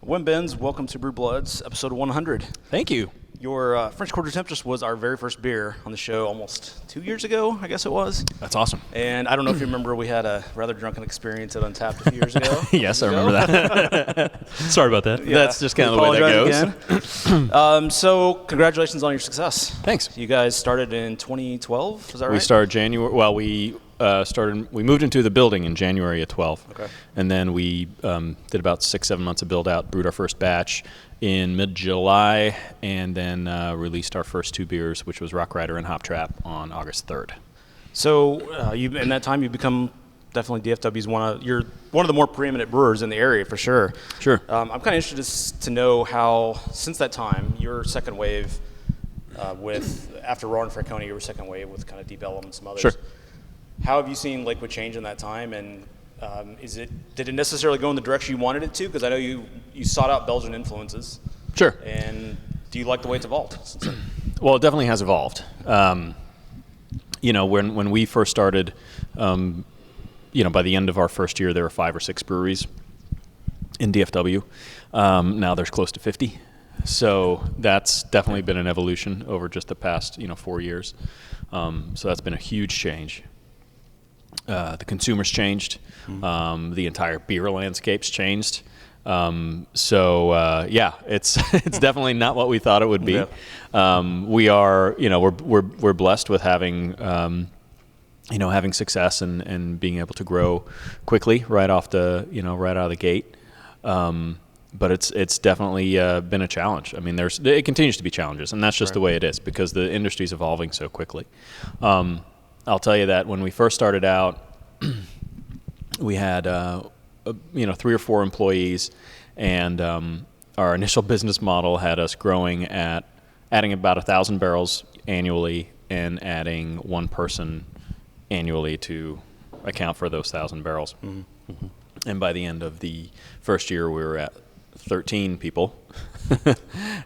Wim Bens, welcome to Brew Bloods, episode 100. Thank you. Your French Quarter Temptress was our very first beer on the show almost 2 years ago, I guess it was. That's awesome. And I don't know if you remember, we had a rather drunken experience at Untapped a few years ago. Yes, I remember that. Sorry about that. Yeah, That's just kind of the way that goes. So congratulations on your success. Thanks. You guys started in 2012, is that right? We started January. Well, we moved into the building in January of 12. Okay. And then we did about 6-7 months of build out, brewed our first batch in mid-July, and then released our first two beers, which was Rock Rider and Hop Trap, on August 3rd. So in that time, you've become definitely DFW's you're one of the more preeminent brewers in the area for sure. Sure. I'm kind of interested to know how, since that time, your second wave after Raw and Franconia, you were second wave with kind of Deep Element and some others. Sure. How have you seen Lakewood change in that time, and did it necessarily go in the direction you wanted it to? Because I know you sought out Belgian influences. Sure. And do you like the way it's evolved since then? Well, it definitely has evolved. When we first started, by the end of our first year, there were 5 or 6 breweries in DFW. Now there's close to 50. So that's definitely been an evolution over just the past, 4 years. So that's been a huge change. The consumers changed. The entire beer landscape's changed. It's it's definitely not what we thought it would be. Yeah. We are, we're blessed with having, having success and being able to grow quickly right out of the gate. But it's definitely been a challenge. I mean, it continues to be challenges, and that's just the way it is because the industry's evolving so quickly. I'll tell you that when we first started out, we had 3 or 4 employees, and our initial business model had us adding about 1,000 barrels annually and adding one person annually to account for those 1,000 barrels. Mm-hmm. Mm-hmm. And by the end of the first year, we were at 13 people,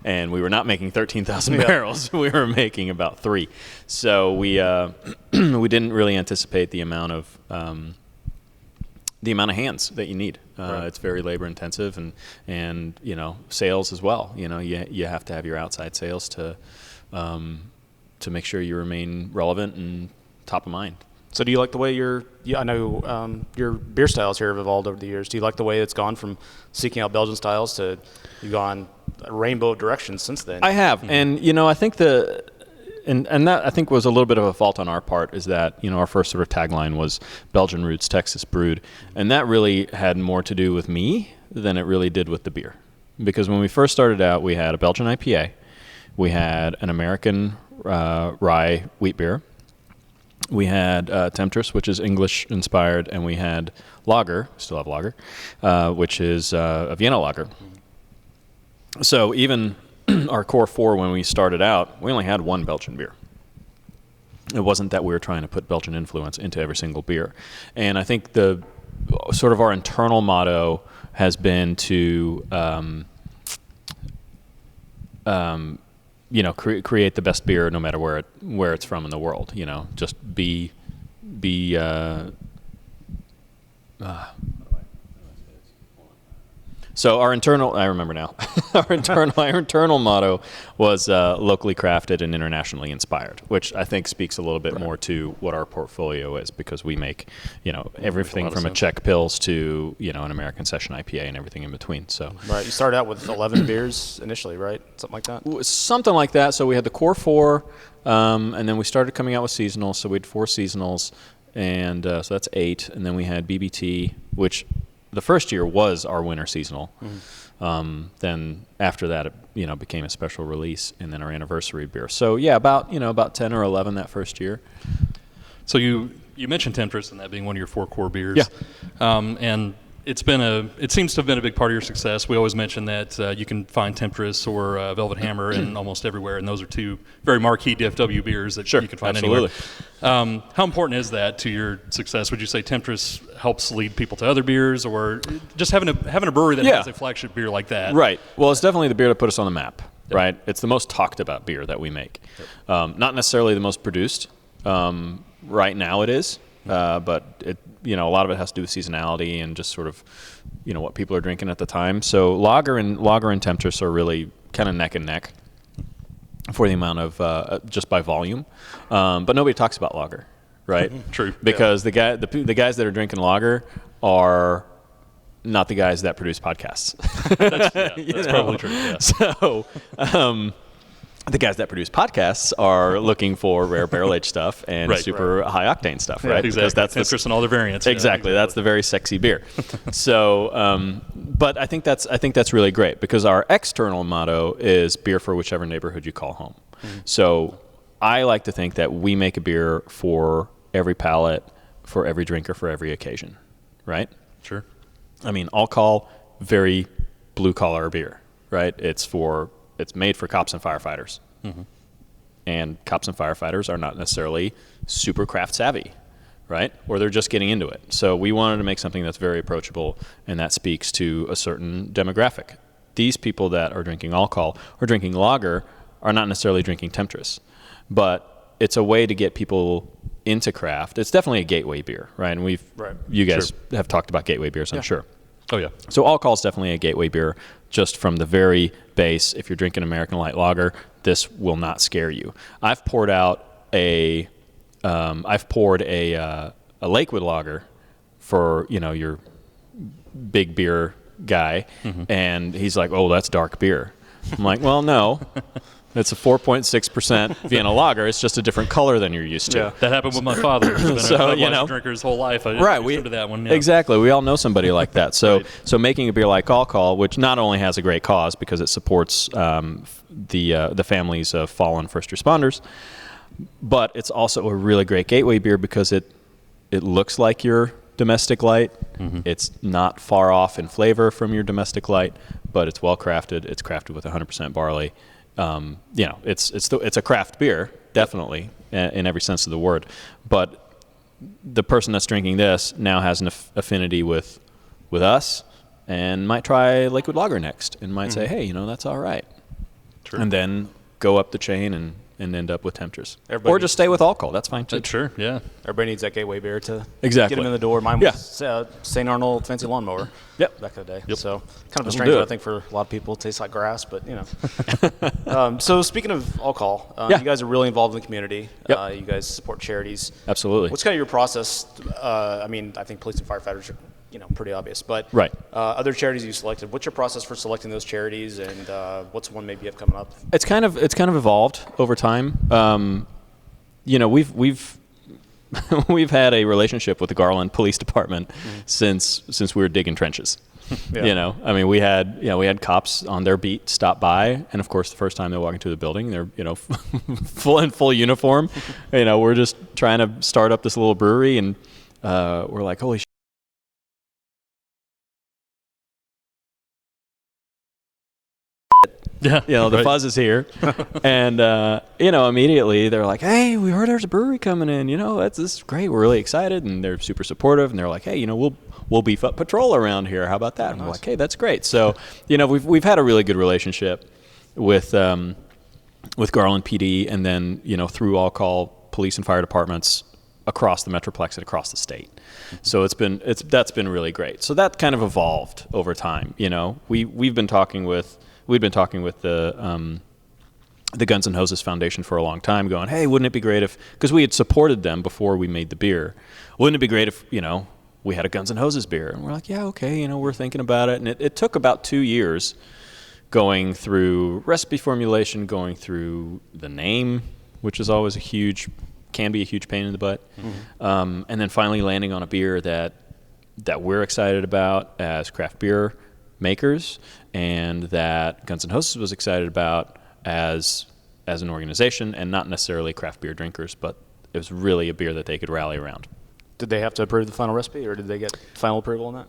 and we were not making 13,000 barrels. We were making about 3. So we we didn't really anticipate the amount of hands that you need. Right. It's very labor intensive, and sales as well. You have to have your outside sales to make sure you remain relevant and top of mind. So do you like the way I know your beer styles here have evolved over the years. Do you like the way it's gone from seeking out Belgian styles to you've gone a rainbow of directions since then? I have. Mm-hmm. And, I think and that I think was a little bit of a fault on our part is that, our first sort of tagline was Belgian roots, Texas brewed. And that really had more to do with me than it really did with the beer. Because when we first started out, we had a Belgian IPA. We had an American rye wheat beer. We had Temptress, which is English-inspired, and we had lager, still have lager, which is a Vienna lager. So even our core 4, when we started out, we only had one Belgian beer. It wasn't that we were trying to put Belgian influence into every single beer. And I think the sort of our internal motto has been to create the best beer no matter where it's from in the world. Just be. So our internal, I remember now. our internal motto was locally crafted and internationally inspired, which I think speaks a little bit more to what our portfolio is, because we make, everything from a Czech Pils to, an American Session IPA and everything in between. So right, you started out with 11 beers initially, right? Something like that. Something like that. So we had the core 4, and then we started coming out with seasonals. So we had 4 seasonals, and so that's 8. And then we had BBT, which the first year was our winter seasonal. Mm-hmm. Then after that, it became a special release, and then our anniversary beer. So yeah, about 10 or 11 that first year. So you mentioned Temptress and that being one of your 4 core beers. Yeah. And it seems to have been a big part of your success. We always mention that you can find Temptress or Velvet Hammer in almost everywhere, and those are 2 very marquee DFW beers that you can find anywhere. How important is that to your success? Would you say Temptress helps lead people to other beers, or just having a brewery that has a flagship beer like that? Right. Well, it's definitely the beer that put us on the map. Yep. Right. It's the most talked about beer that we make. Yep. Not necessarily the most produced. Right now it is, but it a lot of it has to do with seasonality and just sort of what people are drinking at the time. So lager and Temptress are really kind of neck and neck for the amount of just by volume. But nobody talks about lager, right? True. Because the guys that are drinking lager are not the guys that produce podcasts. That's probably true. Yeah. So the guys that produce podcasts are looking for rare barrel-aged stuff and super high-octane stuff, right? Exactly. Because that's Temptress and all their variants. Exactly. That's the very sexy beer. So, but I think that's really great because our external motto is beer for whichever neighborhood you call home. So I like to think that we make a beer for every palate, for every drinker, for every occasion, right? Sure. I mean, all-call, very blue-collar beer, right? It's made for cops and firefighters. And cops and firefighters are not necessarily super craft savvy, right? Or they're just getting into it. So we wanted to make something that's very approachable, and that speaks to a certain demographic. These people that are drinking alcohol or drinking lager are not necessarily drinking Temptress, but it's a way to get people into craft. It's definitely a gateway beer, right? And you guys have talked about gateway beers, I'm sure. Oh, yeah. So alcohol is definitely a gateway beer, just from the very base. If you're drinking American light lager, this will not scare you. I've poured a Lakewood lager for your big beer guy, and he's like, "Oh, that's dark beer." I'm like, "Well, no." It's a 4.6% Vienna lager. It's just a different color than you're used to. Yeah, that happened with my father. He's been So, a Budweiser drinker his whole life. I listened to that one. Yeah. Exactly. We all know somebody like that. So so making a beer like alcohol, which not only has a great cause because it supports the families of fallen first responders, but it's also a really great gateway beer because it looks like your domestic light. It's not far off in flavor from your domestic light, but it's well crafted. It's crafted with 100% barley. It's a craft beer, definitely, in every sense of the word. But the person that's drinking this now has an affinity with us and might try Lakewood Lager next and might say, hey, that's all right. True. And then go up the chain and end up with Temptress. Or just stay with alcohol. That's fine, too. Sure, yeah. Everybody needs that gateway beer to get them in the door. Mine was St. Arnold Fancy Lawnmower back in the day. So kind of a strange one, I think, for a lot of people. It tastes like grass, but, So speaking of alcohol, you guys are really involved in the community. You guys support charities. Absolutely. What's kind of your process? I think police and firefighters are pretty obvious. But other charities you selected, what's your process for selecting those charities, and what's one maybe you have coming up? It's kind of evolved over time. We've had a relationship with the Garland Police Department since we were digging trenches. We had cops on their beat stop by, and of course the first time they walk into the building, they're full uniform. We're just trying to start up this little brewery, and we're like, holy shit. The fuzz is here. And, immediately they're like, hey, we heard there's a brewery coming in. This is great. We're really excited. And they're super supportive. And they're like, hey, we'll beef up patrol around here. How about that? And we're like, hey, that's great. So, we've had a really good relationship with Garland PD and then, through all-call police and fire departments across the Metroplex and across the state. So that's been really great. So that kind of evolved over time. We've been talking with the Guns N' Hoses Foundation for a long time, going, hey, wouldn't it be great if, because we had supported them before we made the beer, wouldn't it be great if, we had a Guns N' Hoses beer? And we're like, yeah, okay, we're thinking about it. And it took about 2 years going through recipe formulation, going through the name, which is always can be a huge pain in the butt. And then finally landing on a beer that we're excited about as craft beer makers, and that Guns N' Hoses was excited about as an organization, and not necessarily craft beer drinkers, but it was really a beer that they could rally around. Did they have to approve the final recipe, or did they get final approval on that?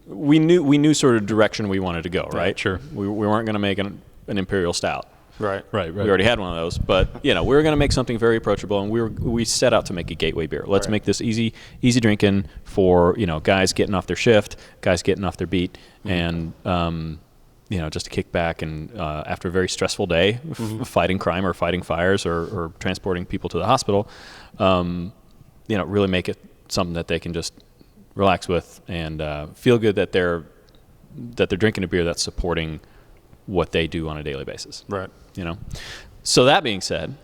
We knew sort of direction we wanted to go, right? Sure. We weren't going to make an imperial stout. Right. We already had one of those, but we were going to make something very approachable, and we set out to make a gateway beer. Let's make this easy drinking for guys getting off their shift, guys getting off their beat, and just to kick back and after a very stressful day, fighting crime or fighting fires or transporting people to the hospital, really make it something that they can just relax with, and feel good that they're drinking a beer that's supporting what they do on a daily basis. Right. So that being said,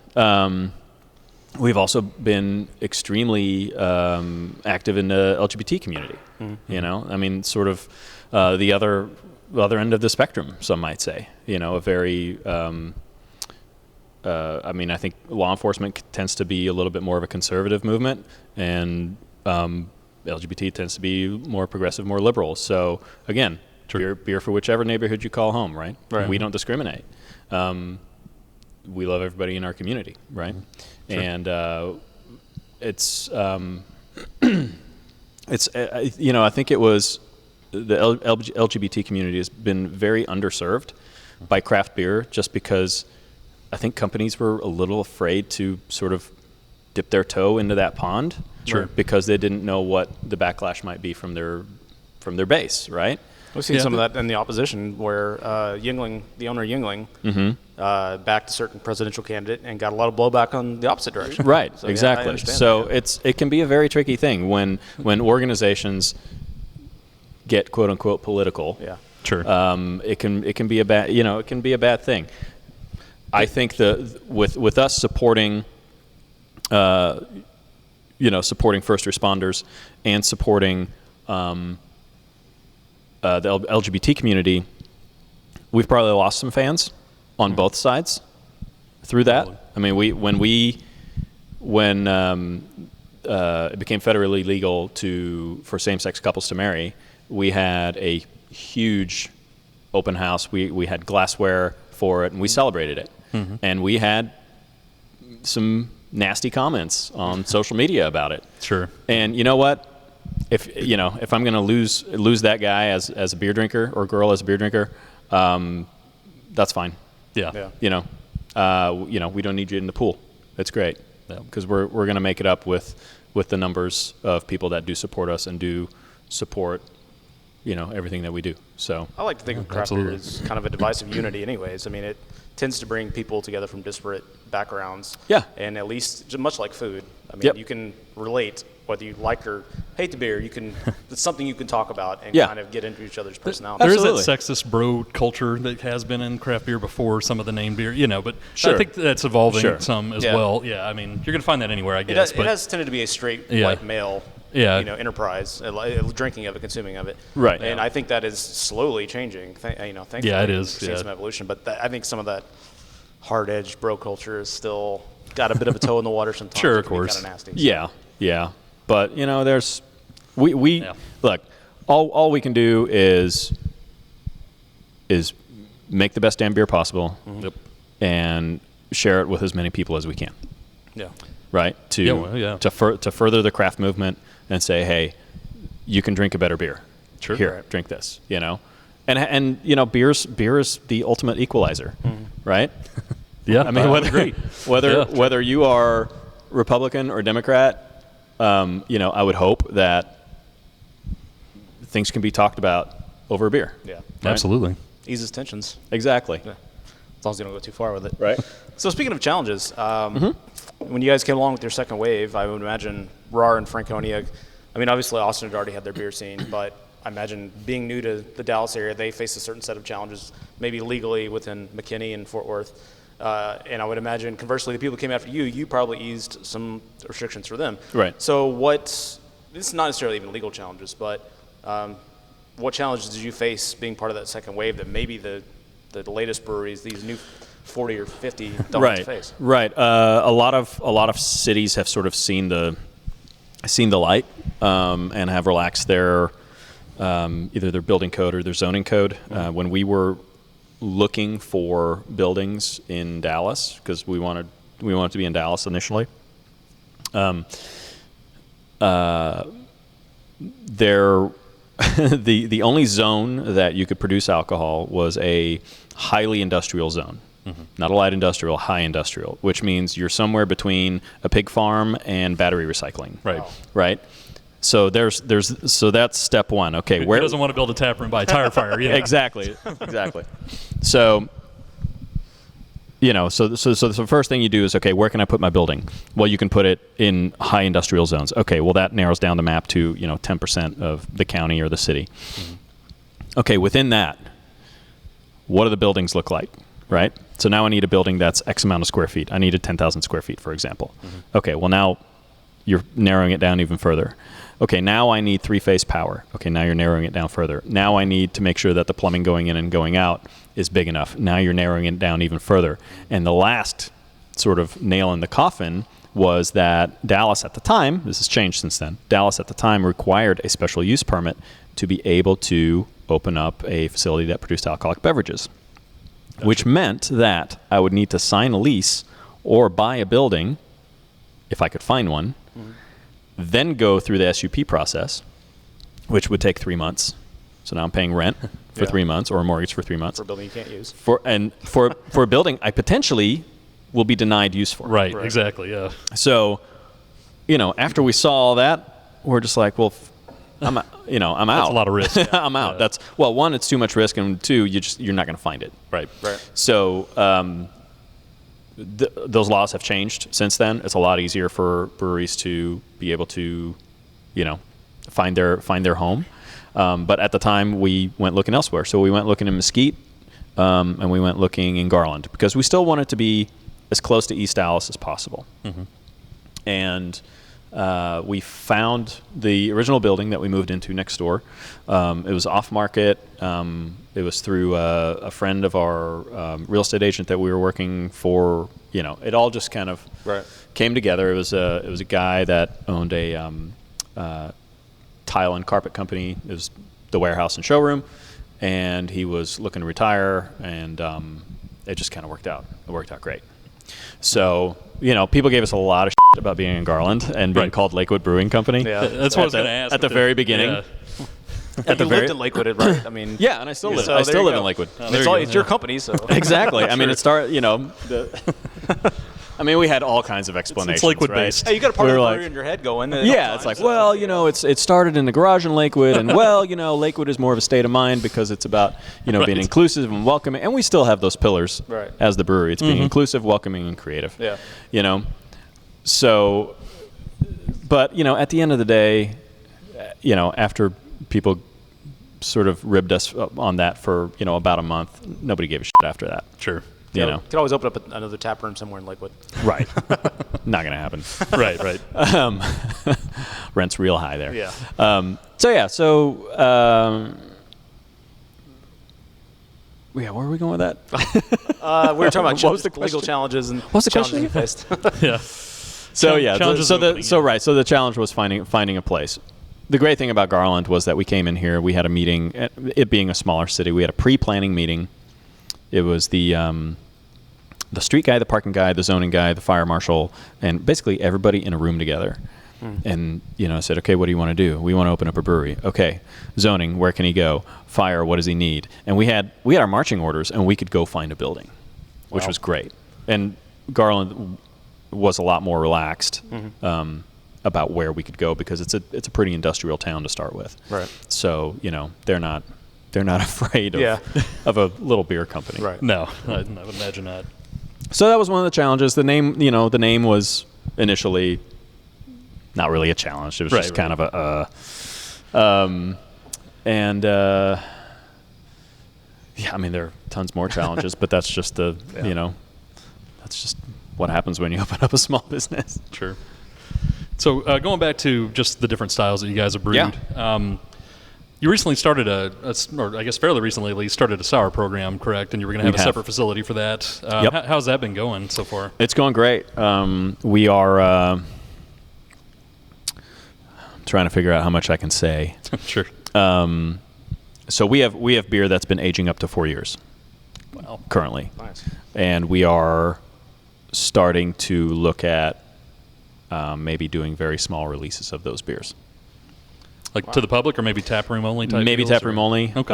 we've also been extremely active in the LGBT community. I mean, sort of the other end of the spectrum, some might say. A very I mean, I think law enforcement tends to be a little bit more of a conservative movement, and LGBT tends to be more progressive, more liberal. So again, beer for whichever neighborhood you call home, right? We don't discriminate. We love everybody in our community, right? And it's I think it was the LGBT community has been very underserved by craft beer, just because I think companies were a little afraid to sort of dip their toe into that pond, because they didn't know what the backlash might be from their base, right? We've seen some of that in the opposition, where Yuengling, the owner of Yuengling, backed a certain presidential candidate and got a lot of blowback on the opposite direction. Right, so, exactly. So it can be a very tricky thing when organizations get quote unquote political. Yeah, sure. It can be a bad it can be a bad thing. I think with us supporting supporting first responders and supporting the LGBT community, we've probably lost some fans on both sides through that. I mean, when it became federally legal for same-sex couples to marry, we had a huge open house. We had glassware for it, and we celebrated it. And we had some nasty comments on social media about it. Sure. And you know what? If I'm going to lose that guy as a beer drinker, or girl as a beer drinker, that's fine. Yeah. We don't need you in the pool. That's great, because we're going to make it up with the numbers of people that do support us and do support everything that we do. So I like to think of craft beer as kind of a device of unity anyways. I mean, it tends to bring people together from disparate backgrounds. Yeah. And at least, much like food, I mean, you can relate, whether you like or hate the beer, it's something you can talk about and kind of get into each other's personality. There is that sexist bro culture that has been in craft beer before some of the name beer, but I think that's evolving some as well. Yeah, I mean, you're going to find that anywhere, I guess. It has tended to be a straight white male enterprise, drinking of it, consuming of it. Right. And I think that is slowly changing, thankfully. Yeah, it is. Seeing some evolution. But I think some of that hard-edged bro culture has still got a bit of a toe in the water sometimes. Sure, of course. Kind of nasty. Yeah. But, there's... We look, all we can do is make the best damn beer possible and share it with as many people as we can. Yeah. Right? To further the craft movement and say, hey, you can drink a better beer. Sure. Here, drink this, And beer is the ultimate equalizer, right? Yeah. I mean, whether you are Republican or Democrat, I would hope that things can be talked about over a beer. Yeah. Right? Absolutely. Eases tensions. Exactly. Yeah. As long as you don't go too far with it. Right. So speaking of challenges, when you guys came along with your second wave, I would imagine RAR and Franconia, I mean, obviously Austin had already had their beer scene, but I imagine being new to the Dallas area, they faced a certain set of challenges, maybe legally within McKinney and Fort Worth. And I would imagine, conversely, the people who came after you probably eased some restrictions for them. Right. So this is not necessarily even legal challenges, but what challenges did you face being part of that second wave that maybe the latest breweries, these new 40 or 50, don't have to face? Right. A lot of cities have sort of seen the light and have relaxed their either their building code or their zoning code. When we were looking for buildings in Dallas, because we wanted to be in Dallas initially, the only zone that you could produce alcohol was a highly industrial zone. Not a light industrial, high industrial, which means you're somewhere between a pig farm and battery recycling. Right. Right. So so that's step one. Okay, who doesn't want to build a tap room by a tire fire? Yeah. Exactly. So So the first thing you do is, okay, where can I put my building? Well, you can put it in high industrial zones. Okay, well, that narrows down the map to, 10% of the county or the city. Mm-hmm. Okay, within that, what do the buildings look like, right? So now I need a building that's X amount of square feet. I needed 10,000 square feet, for example. Mm-hmm. Okay, well, now you're narrowing it down even further. Okay, now I need three-phase power. Okay, now you're narrowing it down further. Now I need to make sure that the plumbing going in and going out is big enough. Now you're narrowing it down even further. And the last sort of nail in the coffin was that Dallas at the time, this has changed since then, Dallas at the time required a special use permit to be able to open up a facility that produced alcoholic beverages, which meant that I would need to sign a lease or buy a building, if I could find one, then go through the SUP process, which would take 3 months. So now I'm paying rent for 3 months or a mortgage for 3 months. For a building you can't use. For a building I potentially will be denied use for. Right, exactly, yeah. So, after we saw all that, we're just like, well, I'm out. That's a lot of risk. Yeah. I'm out. That's, well, one, it's too much risk, and two, you're not going to find it. Right. So, those laws have changed since then. It's a lot easier for breweries to be able to, find their home. But at the time, we went looking elsewhere. So we went looking in Mesquite, and we went looking in Garland, because we still wanted to be as close to East Dallas as possible. Mm-hmm. And we found the original building that we moved into next door. It was off market. It was through a friend of our real estate agent that we were working for. It all just kind of came together. It was a guy that owned a tile and carpet company. It was the warehouse and showroom, and he was looking to retire, and it just kind of worked out. It worked out great. So, people gave us a lot of shit about being in Garland and being called Lakewood Brewing Company. Yeah, that's what I was going to ask. At the very beginning. Yeah. You lived in Lakewood, right? I mean, yeah, and I still live. I still live in Lakewood. It's your company, so exactly. I mean, it started. I mean, we had all kinds of explanations. It's Lakewood right? based. Hey, you got a part of the brewery in your head going. Yeah, it's like, well, it started in the garage in Lakewood, and Lakewood is more of a state of mind because it's about being inclusive and welcoming, and we still have those pillars as the brewery. It's being inclusive, welcoming, and creative. Yeah. So, but at the end of the day, after people sort of ribbed us on that for about a month, nobody gave a shit after that. Sure. You could always open up another tap room somewhere in Lakewood. Right. Not going to happen. Right. Rent's real high there. Yeah. Where are we going with that? We were talking about what was the legal challenges and what's the challenges question? you faced. Yeah. So the challenge was finding a place. The great thing about Garland was that we came in here, we had a meeting, it being a smaller city, we had a pre-planning meeting. It was the street guy, the parking guy, the zoning guy, the fire marshal, and basically everybody in a room together. And, I said, okay, what do you want to do? We want to open up a brewery. Okay. Zoning, where can he go? Fire, what does he need? And we had our marching orders, and we could go find a building, which was great. And Garland was a lot more relaxed about where we could go because it's a pretty industrial town to start with. Right. So, they're not afraid of a little beer company. Right. No, I would imagine not. So that was one of the challenges. The name was initially not really a challenge. It was just kind of I mean, there are tons more challenges, but that's just that's just what happens when you open up a small business. Sure. So going back to just the different styles that you guys have brewed, you recently started or I guess fairly recently at least, started a sour program, correct? And you were going to have a separate facility for that. How's that been going so far? It's going great. We are trying to figure out how much I can say. Sure. So we have beer that's been aging up to 4 years. Wow. Currently. Nice. And we are starting to look at maybe doing very small releases of those beers. Like to the public, or maybe tap room only type? Maybe tap room only. Okay.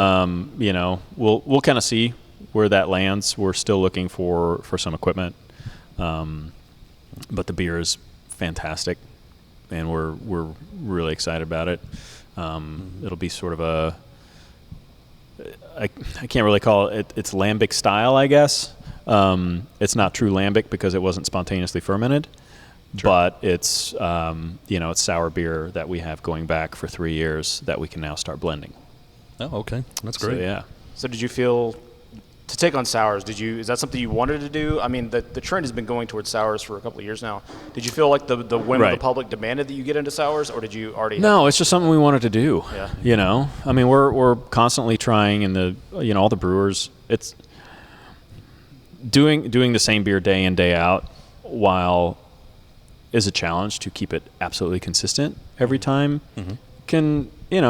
We'll kind of see where that lands. We're still looking for some equipment, but the beer is fantastic, and we're really excited about it. It'll be sort of I can't really call it. It's lambic style, I guess, It's not true lambic because it wasn't spontaneously fermented, but it's it's sour beer that we have going back for 3 years that we can now start blending. Oh, okay, that's great. So, yeah. So did you feel to take on sours? Is that something you wanted to do? I mean, the trend has been going towards sours for a couple of years now. Did you feel like the whim of the public demanded that you get into sours, or did you already? No, it's just something we wanted to do. Yeah. I mean, we're constantly trying, and all the brewers. It's doing the same beer day in, day out, while is a challenge to keep it absolutely consistent every time. Can get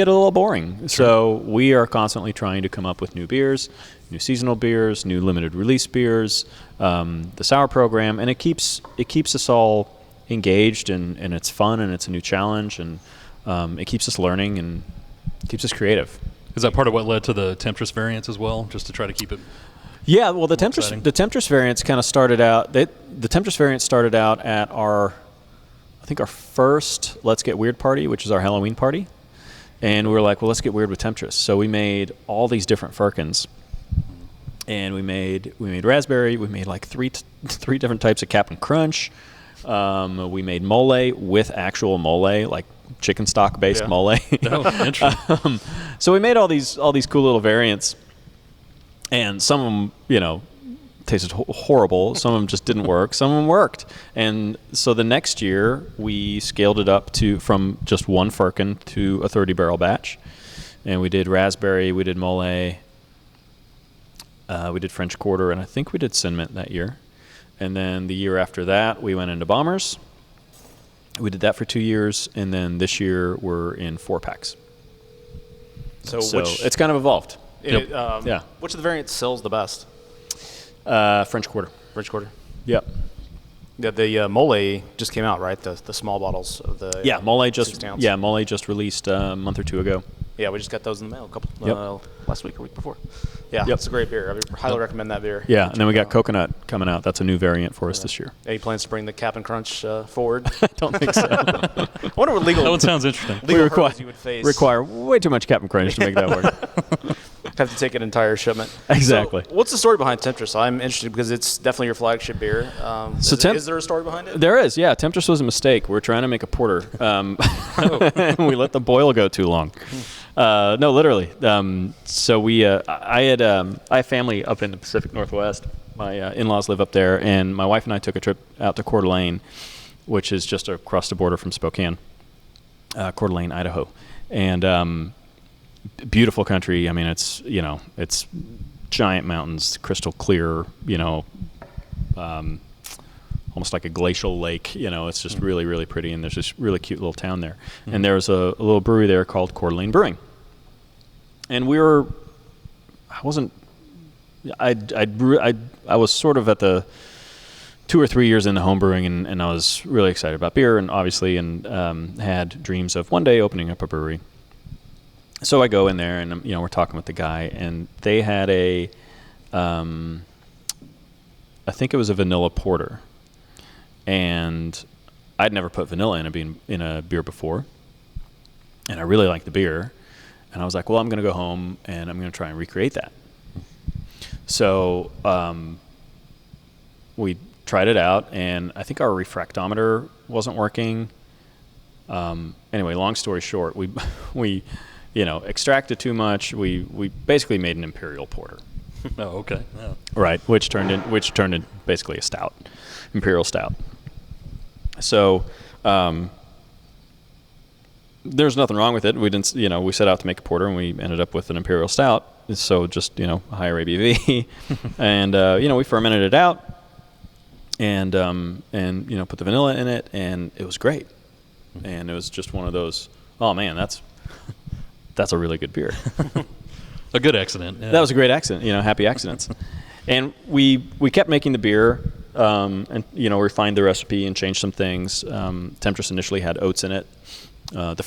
a little boring. Sure. So we are constantly trying to come up with new beers, new seasonal beers, new limited release beers, the sour program, and it keeps us all engaged, and it's fun, and it's a new challenge, and it keeps us learning and keeps us creative. Is that part of what led to the Temptress variants as well, just to try to keep it? Yeah, well, the Temptress variants kind of started out. The Temptress variant started out at our first Let's Get Weird party, which is our Halloween party. And we were like, well, let's get weird with Temptress. So we made all these different firkins, and we made raspberry. We made like three different types of Cap'n Crunch. We made mole with actual mole, like chicken stock based mole. Oh, interesting. So we made all these cool little variants, and some of them, tasted horrible. Some of them just didn't work. Some of them worked. And so the next year we scaled it up from just one firkin to a 30-barrel batch. And we did raspberry, we did mole, we did French Quarter, and I think we did cinnamon that year. And then the year after that, we went into bombers. We did that for 2 years, and then this year we're in 4-packs. So it's kind of evolved. Yeah. Which of the variants sells the best? French Quarter. French Quarter. Yep. Yeah, the mole just came out, right? The small bottles of the mole just released a month or two ago. Yeah, we just got those in the mail last week or week before. Yeah, it's a great beer. I highly recommend that beer. Yeah, and then we got coconut coming out. That's a new variant for us this year. Any plans to bring the Cap'n Crunch forward? I don't think so. I wonder what legal. That one sounds interesting. Legal hurdles you would face. Require way too much Cap'n Crunch to make that work. Have to take an entire shipment. Exactly. So what's the story behind Temptress? I'm interested because it's definitely your flagship beer. Is there a story behind it? There is, yeah. Temptress was a mistake. We're trying to make a porter. And we let the boil go too long. No, literally. So I have family up in the Pacific Northwest. My in-laws live up there, and my wife and I took a trip out to Coeur d'Alene, which is just across the border from Spokane, Coeur d'Alene, Idaho. And beautiful country. I mean, it's giant mountains, crystal clear, almost like a glacial lake. It's just really, really pretty, and there's this really cute little town there. Mm-hmm. And there's a little brewery there called Coeur d'Alene Brewing. And I was sort of at the 2 or 3 years into home brewing, and I was really excited about beer, and obviously, had dreams of one day opening up a brewery. So I go in there, and we're talking with the guy, and they had I think it was a vanilla porter, and I'd never put vanilla in a beer before, and I really liked the beer, and I was like, well, I'm going to go home and I'm going to try and recreate that. So we tried it out, and I think our refractometer wasn't working. Anyway, long story short, we extracted too much. We basically made an imperial porter. Oh, okay. Yeah. Right, which turned in basically a stout, imperial stout. So there's nothing wrong with it. We didn't, we set out to make a porter, and we ended up with an imperial stout. So just a higher ABV, and we fermented it out, and put the vanilla in it, and it was great. And it was just one of those. Oh man, that's a really good beer. A good accident. Yeah. That was a great accident, happy accidents. And we kept making the beer, and refined the recipe and changed some things. Temptress initially had oats in it. The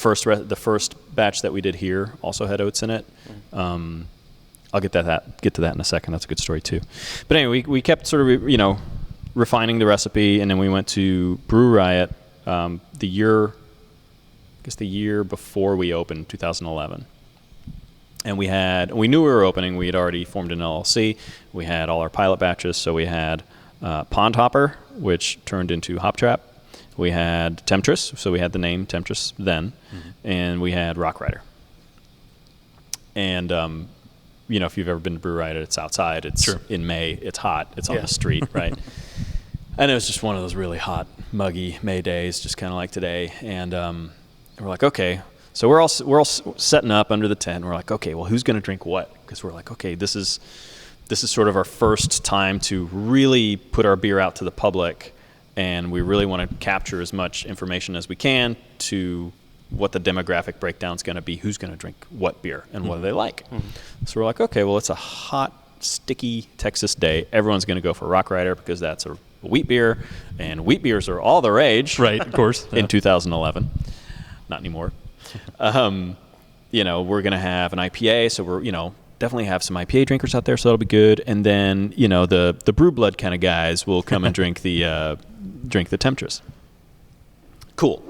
first batch that we did here also had oats in it. I'll get to that in a second. That's a good story too. But anyway, we kept sort of refining the recipe, and then we went to Brew Riot the year before we opened, 2011. And we knew we were opening. We had already formed an LLC. We had all our pilot batches. So we had Pond Hopper, which turned into Hop Trap. We had Temptress, so we had the name Temptress then. And we had Rock Rider. And, if you've ever been to Brew Rider, it's outside. It's in May. It's hot. It's on the street, right? And it was just one of those really hot, muggy May days, just kind of like today. And we're like, okay. So we're all setting up under the tent. And we're like, okay, well, who's going to drink what? Because we're like, okay, this is sort of our first time to really put our beer out to the public, and we really want to capture as much information as we can to what the demographic breakdown is going to be, who's going to drink what beer, and what do they like. So we're like, okay, well, it's a hot, sticky Texas day. Everyone's going to go for Rock Rider because that's a wheat beer, and wheat beers are all the rage. Right, of course. In 2011. Not anymore. We're going to have an IPA, so we're, definitely have some IPA drinkers out there, so that'll be good. And then, the Brew Blood kind of guys will come and drink the Temptress. Cool.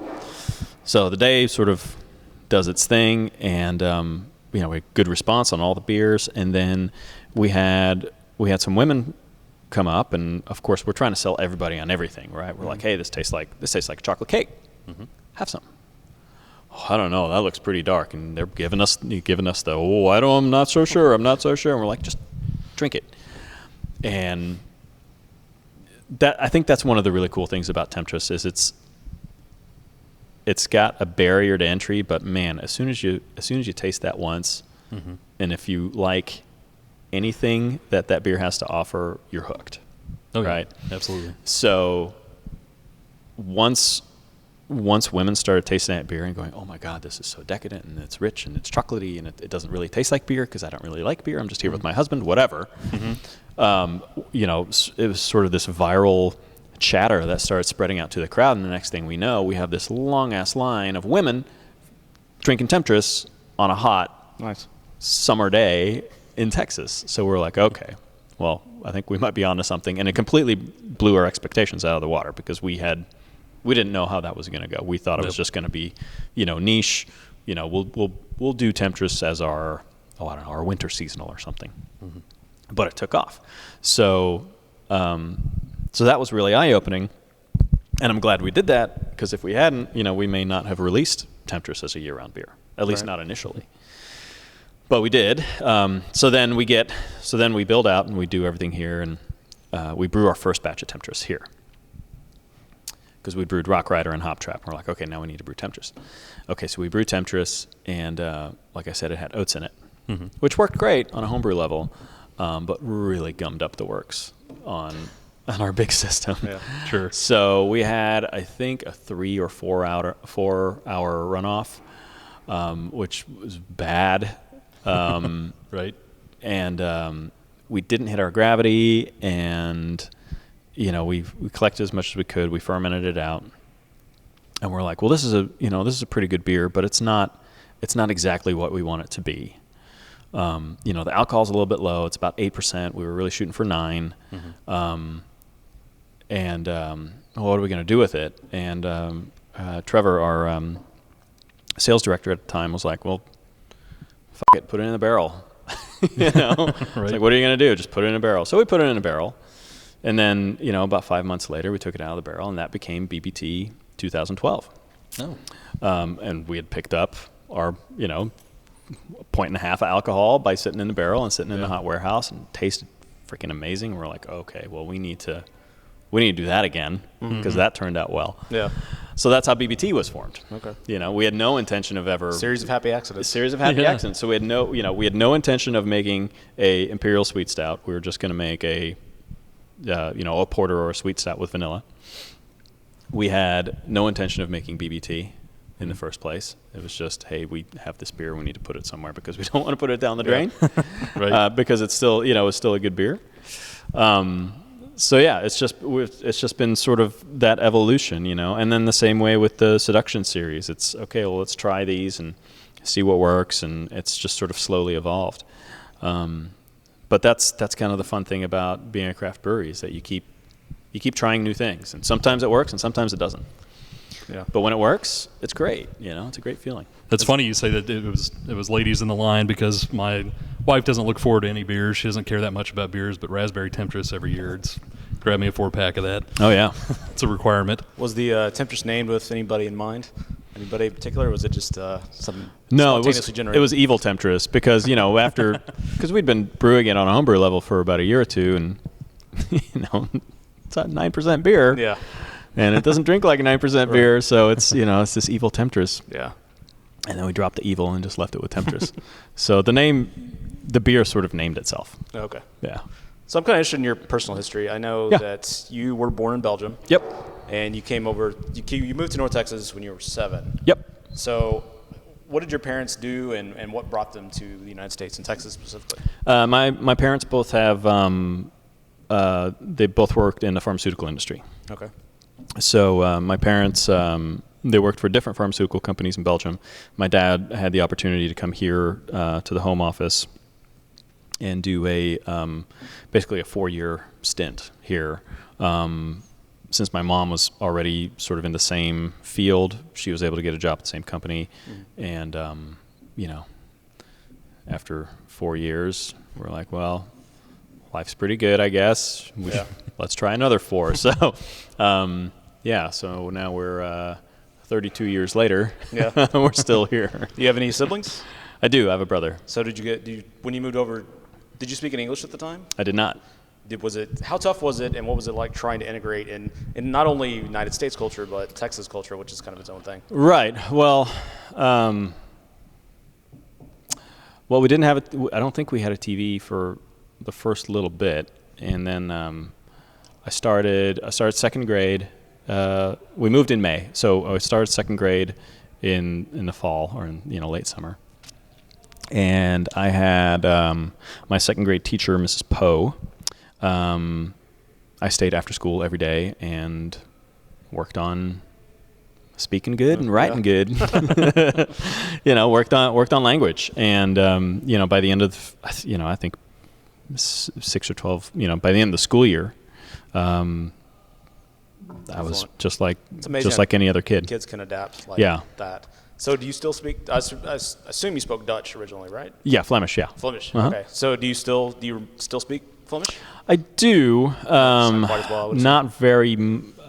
So the day sort of does its thing, and we had good response on all the beers. And then we had some women come up, and of course we're trying to sell everybody on everything, right? We're like, hey, this tastes like chocolate cake. Have some. Oh, I don't know, that looks pretty dark, and they're giving us the I'm not so sure, and we're like, just drink it. And I think that's one of the really cool things about Temptress is it's got a barrier to entry, but man, as soon as you taste that once, and if you like anything that beer has to offer, you're hooked. Okay. Right? Absolutely. So once women started tasting that beer and going, oh my God, this is so decadent, and it's rich, and it's chocolatey, and it doesn't really taste like beer because I don't really like beer. I'm just here with my husband, whatever. It was sort of this viral chatter that started spreading out to the crowd, and the next thing we know, we have this long-ass line of women drinking Temptress on a hot summer day in Texas. So we're like, okay, well, I think we might be onto something. And it completely blew our expectations out of the water because we didn't know how that was going to go. We thought it was just going to be, niche. We'll do Temptress as our winter seasonal or something. But it took off. So that was really eye-opening. And I'm glad we did that because if we hadn't, we may not have released Temptress as a year-round beer, at least not initially. But we did. So then we build out and we do everything here, and we brew our first batch of Temptress here. Because we brewed Rock Rider and Hop Trap. We're like, okay, now we need to brew Temptress. Okay, so we brewed Temptress, and like I said, it had oats in it, which worked great on a homebrew level, but really gummed up the works on our big system. Yeah, sure. So we had, I think, a 3 or 4 hour runoff, which was bad. Right. And we didn't hit our gravity, and we collected as much as we could. We fermented it out, and we're like, well, this is a pretty good beer, but it's not exactly what we want it to be. The alcohol's a little bit low. It's about 8%. We were really shooting for 9. And what are we going to do with it? And Trevor, our sales director at the time, was like, well, fuck it, put it in a barrel. Right. It's like, what are you going to do? Just put it in a barrel. So we put it in a barrel. And then, about 5 months later, we took it out of the barrel, and that became BBT 2012. Oh. And we had picked up our, 1.5 of alcohol by sitting in the barrel and sitting in the hot warehouse, and tasted freaking amazing. We're like, okay, well, we need to do that again because that turned out well. Yeah. So that's how BBT was formed. Okay. We had no intention of ever series of happy accidents. So we had no intention of making a imperial sweet stout. We were just going to make a porter or a sweet stout with vanilla. We had no intention of making BBT in the first place. It was just, hey, we have this beer, we need to put it somewhere because we don't want to put it down the drain. Right. Because it's still, it's still a good beer. So yeah, it's just been sort of that evolution, and then the same way with the Seduction series. It's okay, well, let's try these and see what works, and it's just sort of slowly evolved. But that's kind of the fun thing about being a craft brewery is that you keep trying new things, and sometimes it works and sometimes it doesn't. Yeah. But when it works, it's great. It's a great feeling. It's funny you say that it was ladies in the line, because my wife doesn't look forward to any beers. She doesn't care that much about beers, but Raspberry Temptress every year. It's grab me a 4-pack of that. Oh yeah, it's a requirement. Was the Temptress named with anybody in mind? Anybody in particular, or was it just something No, spontaneously generated? it was Evil Temptress, because because we'd been brewing it on a homebrew level for about a year or two, and it's a 9% beer. Yeah. And it doesn't drink like a 9% beer, so it's it's this Evil Temptress. Yeah. And then we dropped the evil and just left it with Temptress. So the beer sort of named itself. Okay. Yeah. So I'm kind of interested in your personal history. I know that you were born in Belgium. Yep. And you came over. You moved to North Texas when you were 7. Yep. So, what did your parents do, and what brought them to the United States and Texas specifically? My parents both have they both worked in the pharmaceutical industry. Okay. So my parents they worked for different pharmaceutical companies in Belgium. My dad had the opportunity to come here to the home office and do basically a 4-year stint here. Since my mom was already sort of in the same field, she was able to get a job at the same company. And, after 4 years, we're like, well, life's pretty good, I guess. Let's try another 4. So, so now we're 32 years later. Yeah. We're still here. Do you have any siblings? I do. I have a brother. So when you moved over, did you speak in English at the time? I did not. How tough was it, and what was it like trying to integrate in not only United States culture, but Texas culture, which is kind of its own thing? Right. Well, we didn't have I don't think we had a TV for the first little bit, and then I started second grade. We moved in May, so I started second grade in the fall, or in late summer. And I had my second grade teacher, Mrs. Poe. I stayed after school every day and worked on speaking good and writing good. Worked on language, and by the end of I think 6 or 12, by the end of the school year, I was just like any other kid. Kids can adapt like that. So do you still speak, I assume you spoke Dutch originally, right? Yeah, Flemish, yeah. Flemish, Uh-huh. Okay. So do you still speak Flemish? I do. Not quite as well, I would say. Not very.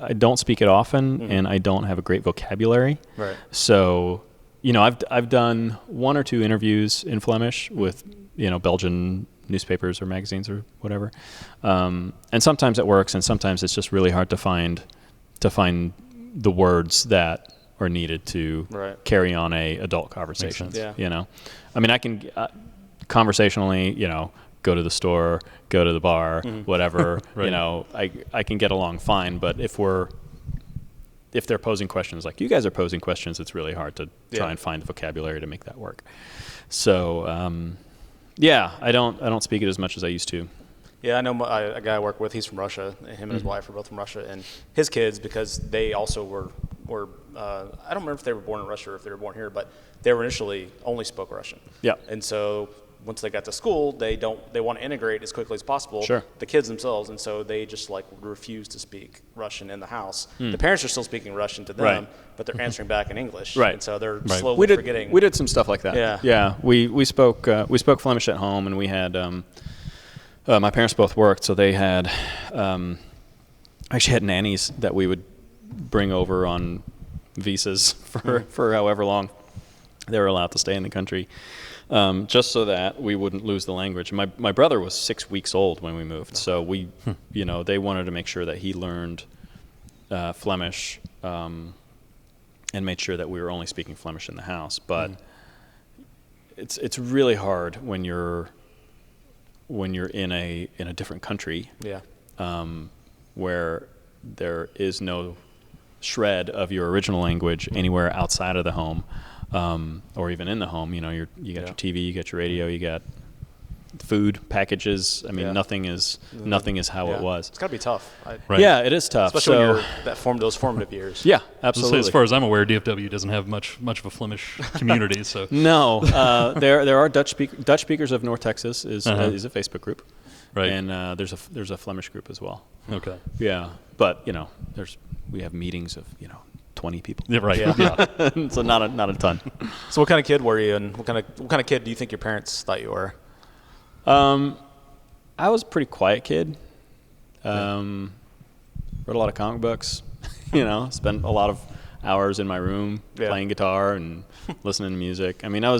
I don't speak it often, and I don't have a great vocabulary. Right. So, I've done 1 or 2 interviews in Flemish with, Belgian newspapers or magazines or whatever. And sometimes it works, and sometimes it's just really hard to find the words that are needed to carry on a adult conversation. Yeah. I mean, I can conversationally, go to the store, go to the bar, whatever. I can get along fine. But if they're posing questions like you guys are posing questions, it's really hard to try and find the vocabulary to make that work. So, I don't speak it as much as I used to. Yeah, I know a guy I work with. He's from Russia. Him and his wife are both from Russia, and his kids, because they also were I don't remember if they were born in Russia or if they were born here, but they were initially only spoke Russian. Yeah. And so once they got to school, they want to integrate as quickly as possible. Sure. The kids themselves, and so they just refuse to speak Russian in the house. The parents are still speaking Russian to them, but they're answering back in English. Right. And so they're slowly forgetting. We did some stuff like that. Yeah. Yeah. We spoke Flemish at home, and we had my parents both worked, so they had actually had nannies that we would bring over on visas for however long they were allowed to stay in the country, just so that we wouldn't lose the language. My brother was 6 weeks old when we moved, so we, they wanted to make sure that he learned Flemish, and made sure that we were only speaking Flemish in the house. But it's really hard when you're in a different country, where there is no shred of your original language anywhere outside of the home, or even in the home. You got your TV, you got your radio, you got food packages. I mean, nothing is how it was. It's got to be tough. Yeah, it is tough, especially when those formative years. Yeah, absolutely. As far as I'm aware, DFW doesn't have much of a Flemish community. So no, there are Dutch speakers of North Texas is a Facebook group, right? And there's a Flemish group as well. Okay. Yeah, but we have meetings of 20 people. Yeah, right. Yeah. So not a ton. So what kind of kid were you, and what kind of kid do you think your parents thought you were? I was a pretty quiet kid. Read a lot of comic books. Spent a lot of hours in my room playing guitar and listening to music. I mean, I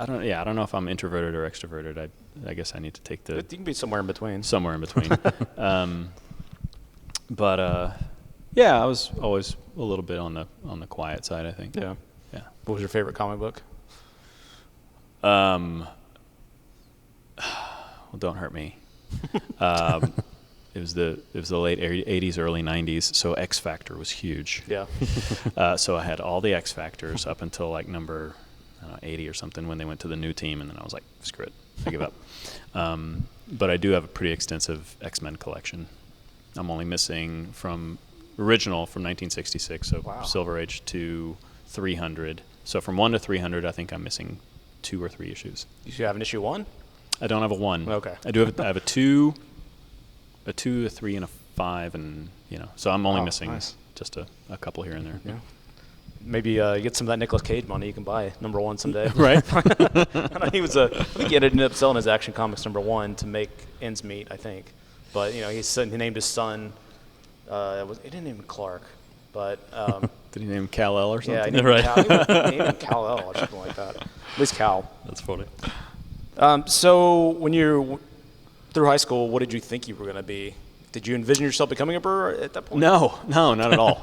don't know if I'm introverted or extroverted. I guess I need to take the. You can be somewhere in between. Somewhere in between. But I was always a little bit on the quiet side, I think. Yeah. Yeah. What was your favorite comic book? Well, Don't Hurt Me. It was the late 80s, early 90s, so X Factor was huge. Yeah. So I had all the X Factors up until like number 80 or something when they went to the new team, and then I was like, screw it, I give up. But I do have a pretty extensive X-Men collection. I'm only missing from 1966, so Silver Age to 300. So from 1 to 300, I think I'm missing 2 or 3 issues. You have an issue 1? I don't have a 1. Okay. I have a 2, a 3, and a 5, and so I'm only missing just a couple here and there. Yeah. Maybe you get some of that Nicolas Cage money, you can buy number 1 someday. Right. I think he ended up selling his Action Comics number 1 to make ends meet, I think. But he named his son. He didn't name him Clark, but did he name him Kal-El or something? Yeah, he named him Kal-El or something like that. At least Cal. That's funny. So when you're through high school, what did you think you were going to be? Did you envision yourself becoming a brewer at that point? No, not at all.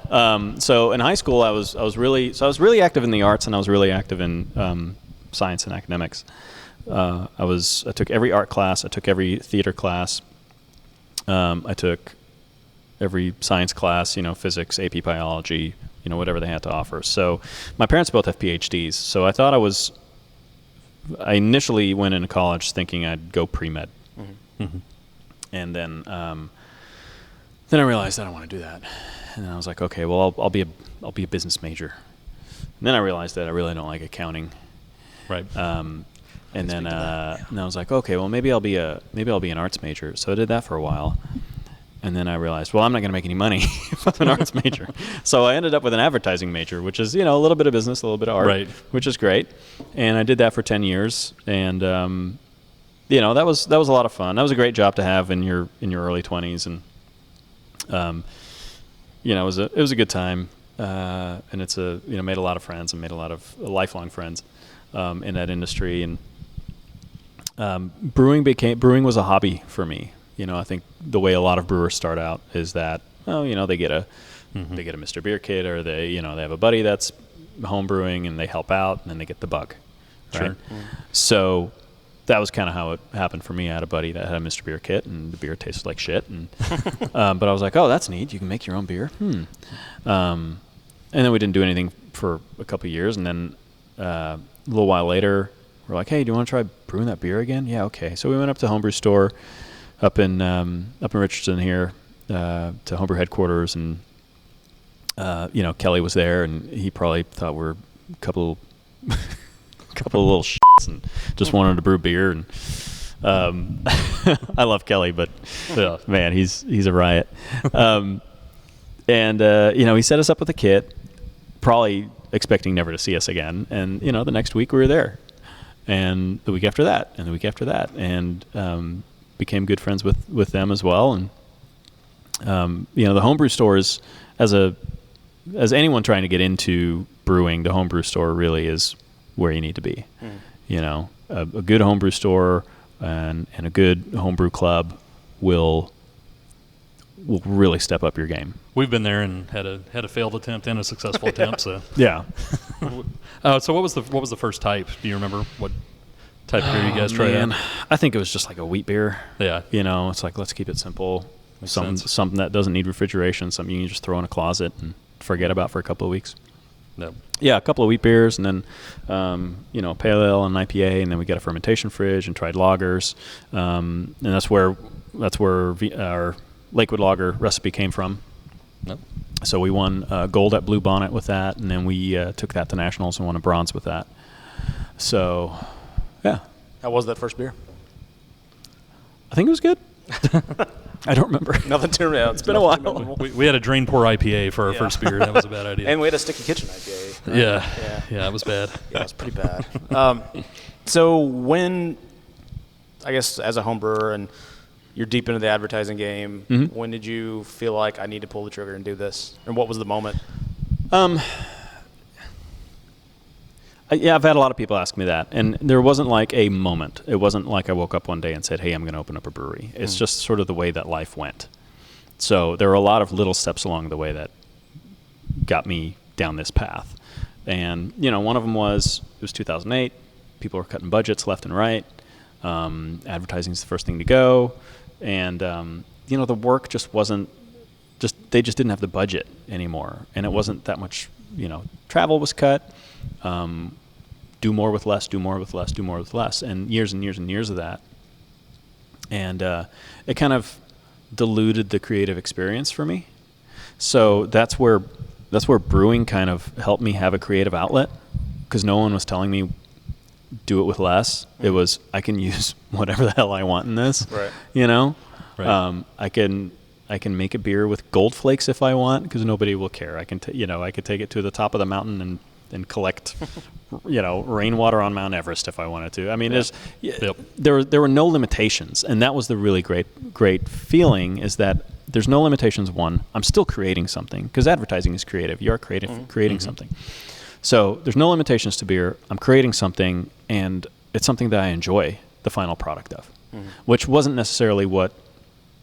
So in high school, I was really active in the arts, and I was really active in science and academics. I took every art class, I took every theater class, I took every science class, physics, AP biology, whatever they had to offer. So my parents both have PhDs, so I thought I initially went into college thinking I'd go pre-med. Mm-hmm. Mm-hmm. And then I realized I don't want to do that. And then I was like, okay, well, I'll be a business major. And then I realized that I really don't like accounting. Right. And then I was like, okay, well, maybe I'll be an arts major. So I did that for a while. And then I realized, well, I'm not going to make any money if I'm an arts major. So I ended up with an advertising major, which is, a little bit of business, a little bit of art, right, which is great. And I did that for 10 years. And, that was a lot of fun. That was a great job to have in your early 20s. And, it was a good time. And it's made a lot of friends and made a lot of lifelong friends, in that industry. And, brewing was a hobby for me. I think the way a lot of brewers start out is that, they get a Mr. Beer kit, or they have a buddy that's home brewing and they help out, and then they get the bug. Right? Sure. So that was kind of how it happened for me. I had a buddy that had a Mr. Beer kit, and the beer tasted like shit. And but I was like, oh, that's neat. You can make your own beer. And then we didn't do anything for a couple of years, and then a little while later, we're like, hey, do you want to try brewing that beer again? Yeah, okay. So we went up to Homebrew Store up in Richardson here, to Homebrew headquarters, and Kelly was there, and he probably thought we're a couple of little shits and just wanted to brew beer. And I love Kelly, but man, he's a riot. And he set us up with a kit, probably expecting never to see us again. And the next week we were there, and the week after that, and the week after that, and became good friends with them as well. And the homebrew stores, as anyone trying to get into brewing, the homebrew store really is where you need to be. A good homebrew store and a good homebrew club will really step up your game. We've been there and had a failed attempt and a successful attempt. So yeah. So what was the first type? Do you remember what type of beer you guys tried out? I think it was just like a wheat beer. Yeah. It's like, let's keep it simple. Something that doesn't need refrigeration, something you can just throw in a closet and forget about for a couple of weeks. No. Yeah, a couple of wheat beers, and then pale ale and IPA, and then we got a fermentation fridge and tried lagers, and that's where our Lakewood lager recipe came from. Yep. So we won gold at Blue Bonnet with that, and then we took that to nationals and won a bronze with that. So, yeah. How was that first beer? I think it was good. I don't remember. Nothing too real. It's been a while. We had a drain pour IPA for our first beer. That was a bad idea. And we had a Sticky Kitchen IPA. Right? Yeah, it was bad. Yeah, it was pretty bad. So when, I guess, as a home brewer and you're deep into the advertising game, when did you feel like I need to pull the trigger and do this? And what was the moment? Yeah, I've had a lot of people ask me that, and there wasn't like a moment. It wasn't like I woke up one day and said, hey, I'm going to open up a brewery. It's just sort of the way that life went. So there were a lot of little steps along the way that got me down this path. And, one of them was, it was 2008. People were cutting budgets left and right. Advertising is the first thing to go. And, the work just wasn't, they just didn't have the budget anymore. And it wasn't that much, travel was cut. Do more with less, do more with less, do more with less, and years and years and years of that. And it kind of diluted the creative experience for me. So that's where brewing kind of helped me have a creative outlet, because no one was telling me do it with less. It was, I can use whatever the hell I want in this. Right. Right. I can make a beer with gold flakes if I want, because nobody will care. I can I could take it to the top of the mountain and collect, rainwater on Mount Everest if I wanted to. I mean, there were no limitations, and that was the really great feeling, is that there's no limitations. One, I'm still creating something, because advertising is creative. You are creating something. So there's no limitations to beer. I'm creating something, and it's something that I enjoy the final product of, which wasn't necessarily what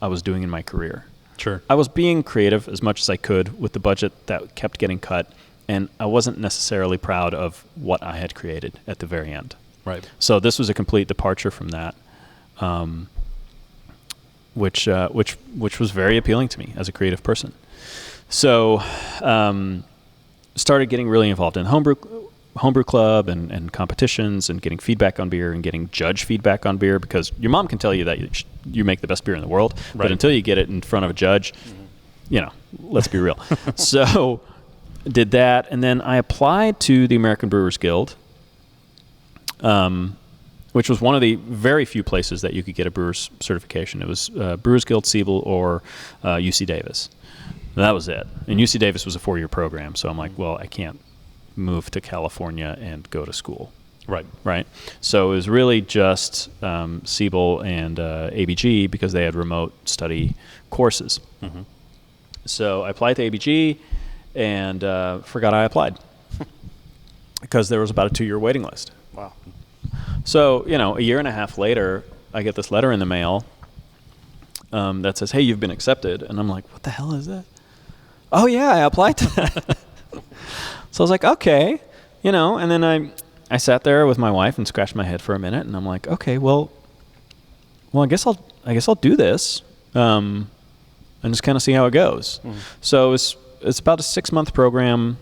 I was doing in my career. Sure. I was being creative as much as I could with the budget that kept getting cut, and I wasn't necessarily proud of what I had created at the very end. Right. So this was a complete departure from that, which was very appealing to me as a creative person. So started getting really involved in homebrew club and competitions, and getting feedback on beer and getting judge feedback on beer, because your mom can tell you that you make the best beer in the world, but until you get it in front of a judge, let's be real. So did that, and then I applied to the American Brewers Guild, which was one of the very few places that you could get a brewer's certification. It was Brewers Guild, Siebel, or UC Davis. And that was it. And UC Davis was a 4-year program, so I'm like, well, I can't move to California and go to school. Right. So it was really just Siebel and ABG, because they had remote study courses. So I applied to ABG and forgot I applied because there was about a 2-year waiting list. Wow. So, a year and a half later, I get this letter in the mail that says, hey, you've been accepted. And I'm like, what the hell is that? Oh, yeah, I applied to that. So I was like, okay, and then I sat there with my wife and scratched my head for a minute, and I'm like, okay, well, I guess I'll do this, and just kind of see how it goes. So it's about a 6-month program,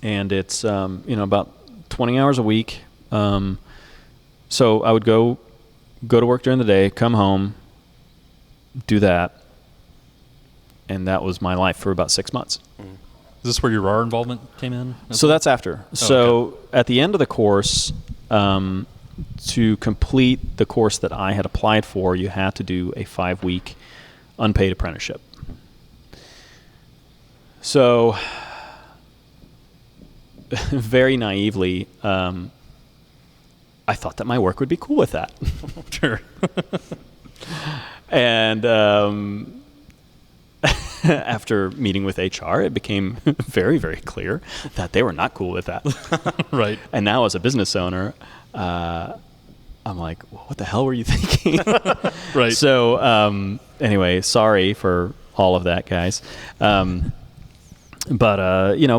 and it's about 20 hours a week. So I would go to work during the day, come home, do that, and that was my life for about 6 months. Is this where your RAR involvement came in? So that's after. Okay. At the end of the course, to complete the course that I had applied for, you had to do a 5-week unpaid apprenticeship. So very naively, I thought that my work would be cool with that. Sure. And after meeting with HR, it became very, very clear that they were not cool with that. Right. And now as a business owner, I'm like, well, what the hell were you thinking? Right. So anyway, sorry for all of that, guys. But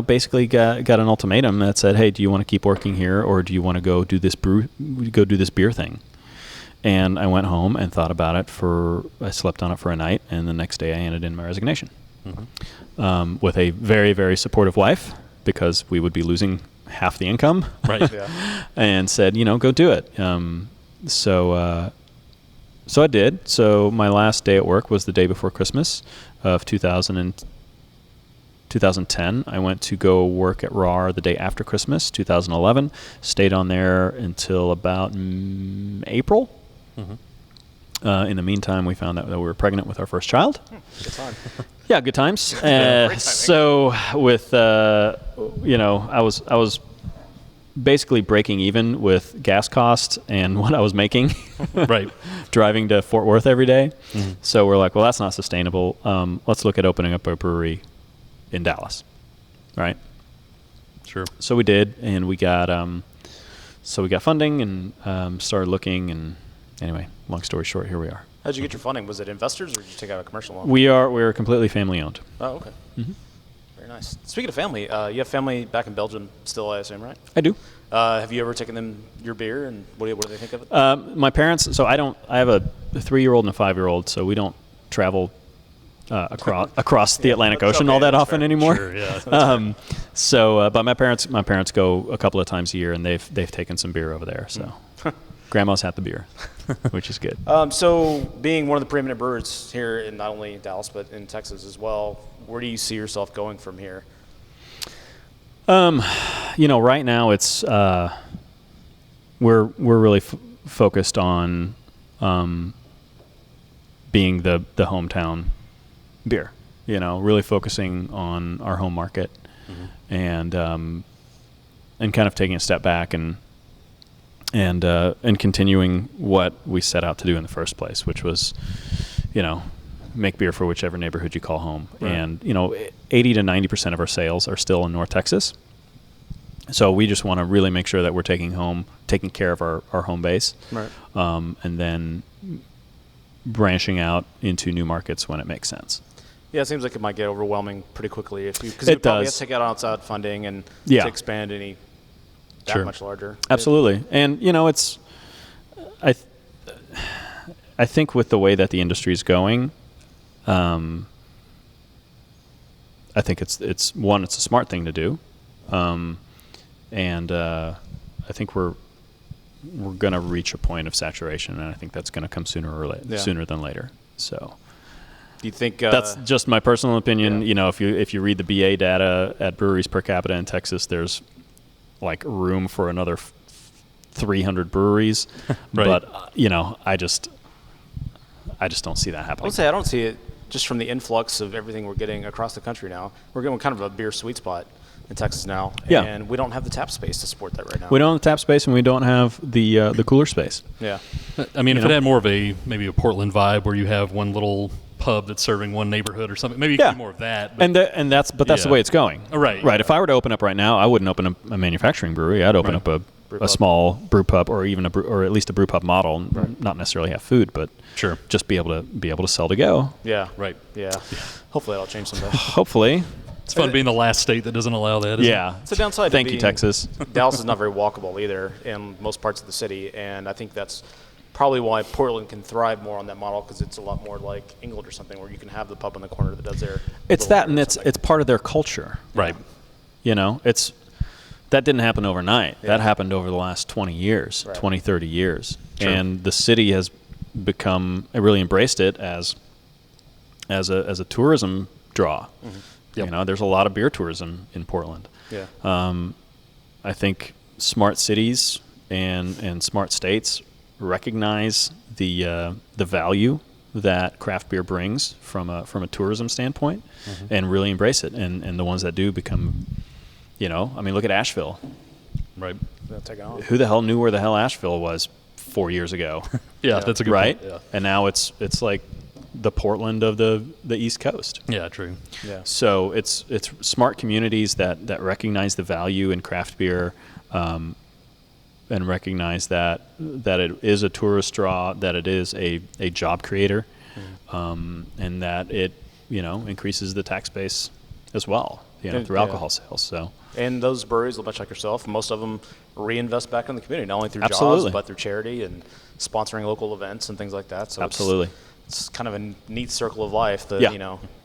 basically got an ultimatum that said, hey, do you want to keep working here, or do you want to go do this beer thing? And I went home and thought about it I slept on it for a night, and the next day I handed in my resignation with a very, very supportive wife, because we would be losing half the income. Right. Yeah. And said, go do it. So I did. So my last day at work was the day before Christmas of 2010. I went to go work at RAR the day after Christmas, 2011. Stayed on there until about April. In the meantime, we found out that we were pregnant with our first child. Good time. Yeah, good times. So with I was basically breaking even with gas costs and what I was making. Right. Driving to Fort Worth every day. Mm-hmm. So we're like, well, that's not sustainable. Let's look at opening up a brewery in Dallas. Right. Sure. So we did, and we got funding and started looking, and anyway, long story short, here we are. How'd you get your funding? Was it investors, or did you take out a commercial loan? We're completely family owned. Oh, okay. Mm-hmm. Very nice. Speaking of family, you have family back in Belgium still, I assume, right? I do. Have you ever taken them your beer, and what do they think of it? My parents. So I have a 3-year-old and a 5-year-old, so we don't travel across the Atlantic Ocean all that often anymore. Sure, yeah. But my parents go a couple of times a year, and they've taken some beer over there. So grandma's had the beer, which is good. So being one of the preeminent brewers here in not only Dallas but in Texas as well, where do you see yourself going from here? Right now it's we're really focused on being the hometown beer. Really focusing on our home market, and kind of taking a step back and continuing what we set out to do in the first place, which was, make beer for whichever neighborhood you call home. Right. And 80 to 90% of our sales are still in North Texas. So we just want to really make sure that we're taking care of our home base, right. And then branching out into new markets when it makes sense. Yeah, it seems like it might get overwhelming pretty quickly because you probably have to take out outside funding and to expand any that much larger. Absolutely, and it's I think with the way that the industry is going, I think it's a smart thing to do, and I think we're going to reach a point of saturation, and I think that's going to come sooner than later. So. Do you think that's just my personal opinion? Yeah. If you read the BA data at breweries per capita in Texas, there's like room for another 300 breweries, right. But I just don't see that happening. I would say I don't see it just from the influx of everything we're getting across the country now. We're getting kind of a beer sweet spot in Texas now, and we don't have the tap space to support that right now. We don't have the tap space, and we don't have the cooler space. Yeah, I mean, if it had more of maybe a Portland vibe where you have one little pub that's serving one neighborhood or something, maybe you could do more of that. But that's the way it's going. Right. Right. If I were to open up right now, I wouldn't open a manufacturing brewery. I'd open up a small brew pub, or even or at least a brew pub model, not necessarily have food, but just be able to sell to go. Yeah. Right. Yeah. Hopefully that'll change someday. Hopefully. It's fun being the last state that doesn't allow that. Yeah. It's a downside. Thank you, Texas. Dallas is not very walkable either in most parts of the city, and I think that's probably why Portland can thrive more on that model, because it's a lot more like England or something, where you can have the pub on the corner that does their. It's that, and it's part of their culture. Right. That didn't happen overnight. Yeah. That happened over the last 20 years, 20, 30 years. True. And the city has really embraced it as a tourism draw. Mm-hmm. Yep. There's a lot of beer tourism in Portland. Yeah. I think smart cities and smart states recognize the value that craft beer brings from a tourism standpoint, and really embrace it. And the ones that do become, look at Asheville. Right. Who the hell knew where the hell Asheville was 4 years ago? Yeah, that's a good point. Yeah. And now it's like the Portland of the East Coast. Yeah, true. Yeah. So it's smart communities that recognize the value in craft beer, and recognize that it is a tourist draw, that it is a job creator, and that it increases the tax base as well, through alcohol sales. So. And those breweries, much like yourself, most of them reinvest back in the community, not only through Absolutely. jobs, but through charity and sponsoring local events and things like that. So Absolutely. It's kind of a neat circle of life that,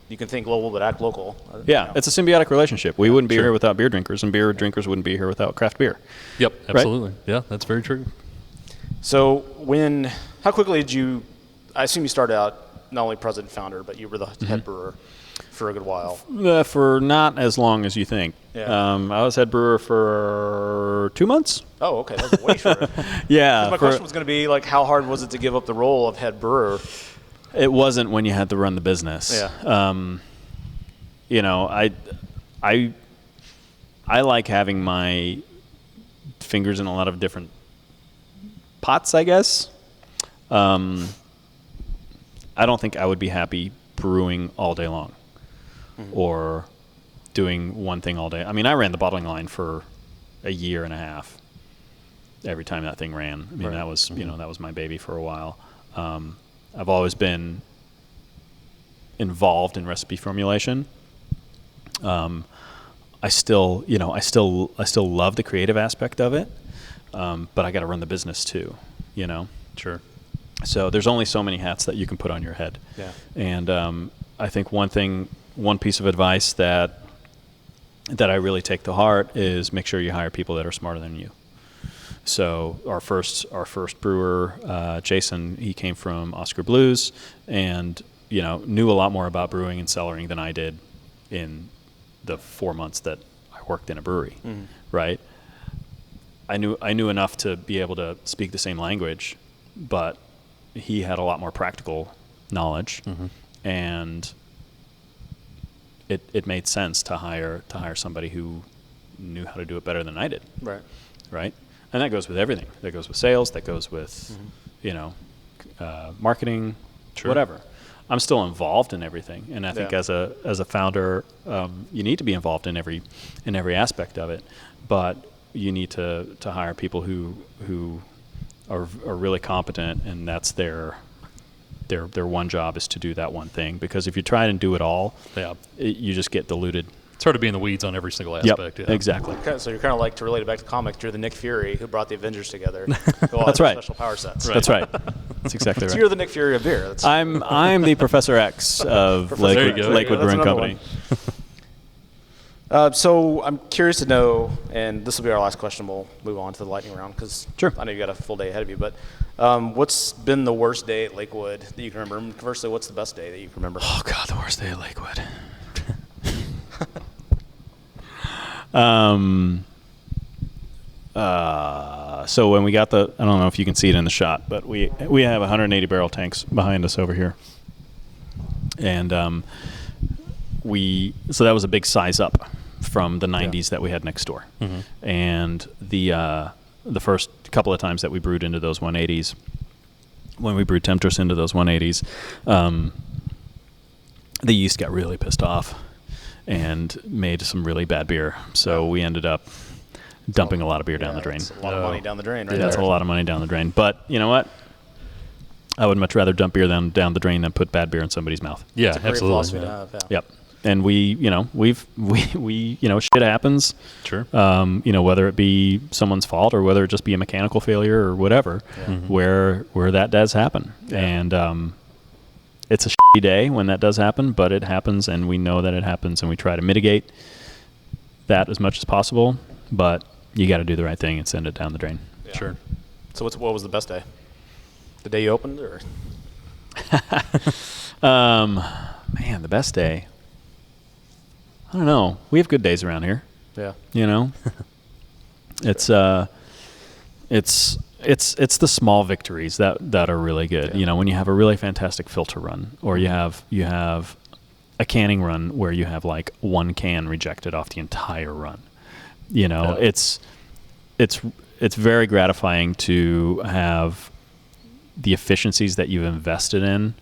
you can think global but act local. Yeah, it's a symbiotic relationship. We wouldn't be here without beer drinkers, and beer drinkers wouldn't be here without craft beer. Yep, absolutely. Right? Yeah, that's very true. So how quickly did I assume you started out not only president founder, but you were the head brewer. for a good while. For not as long as you think. Yeah. I was head brewer for 2 months. Oh, okay. That's way shorter. Yeah. My question was going to be, like, how hard was it to give up the role of head brewer? It wasn't when you had to run the business. Yeah. You know, I like having my fingers in a lot of different pots, I guess. I don't think I would be happy brewing all day long or doing one thing all day. I mean, I ran the bottling line for a year and a half every time that thing ran. I mean, that was, you know, that was my baby for a while. I've always been involved in recipe formulation. I still love the creative aspect of it, but I got to run the business too, you know. Sure. So there's only so many hats that you can put on your head. Yeah. And I think one piece of advice that I really take to heart is make sure you hire people that are smarter than you. So our first brewer, Jason, he came from Oscar Blues, and you know, knew a lot more about brewing and cellaring than I did in the 4 months that I worked in a brewery. Right? I knew enough to be able to speak the same language, but he had a lot more practical knowledge, and it made sense to hire somebody who knew how to do it better than I did. Right? And that goes with everything. That goes with sales. That goes with, you know, marketing, whatever. I'm still involved in everything, and I think as a founder, you need to be involved in every aspect of it. But you need to hire people who are really competent, and that's their one job is to do that one thing. Because if you try and do it all, you just get diluted. It's hard to be in the weeds on every single aspect. Yep, exactly. Okay, so you're kind of like, to relate it back to comics, you're the Nick Fury who brought the Avengers together. That's right. Special power sets. That's right. That's exactly right. So you're the Nick Fury of beer. I'm the Professor X of Lakewood Brewing Company. So I'm curious to know, and this will be our last question. We'll move on to the lightning round because I know you got a full day ahead of you. But what's been the worst day at Lakewood that you can remember? And conversely, what's the best day that you can remember? Oh God, the worst day at Lakewood. So when we got I don't know if you can see it in the shot, but we have 180 barrel tanks behind us over here, and so that was a big size up from the 90s that we had next door, and the first couple of times that we brewed into those 180s, when we brewed Temptress into those 180s, the yeast got really pissed off and made some really bad beer. So we ended up dumping a lot of beer down the drain. That's a lot of money down the drain, right? That's a lot of money down the drain. But you know what? I would much rather dump beer down the drain than put bad beer in somebody's mouth. Yeah, it's a great absolutely. philosophy to have, Yep. And we shit happens. Sure. Whether it be someone's fault or whether it just be a mechanical failure or whatever, where that does happen. Yeah. And it's a shitty day when that does happen, but it happens, and we know that it happens, and we try to mitigate that as much as possible. But you got to do the right thing and send it down the drain. Yeah. Sure. So what was the best day? The day you opened, or? Man, the best day. I don't know. We have good days around here. Yeah. You know, it's the small victories that are really good. Yeah. You know, when you have a really fantastic filter run, or you have a canning run where you have like one can rejected off the entire run. You know, it's very gratifying to have the efficiencies that you've invested in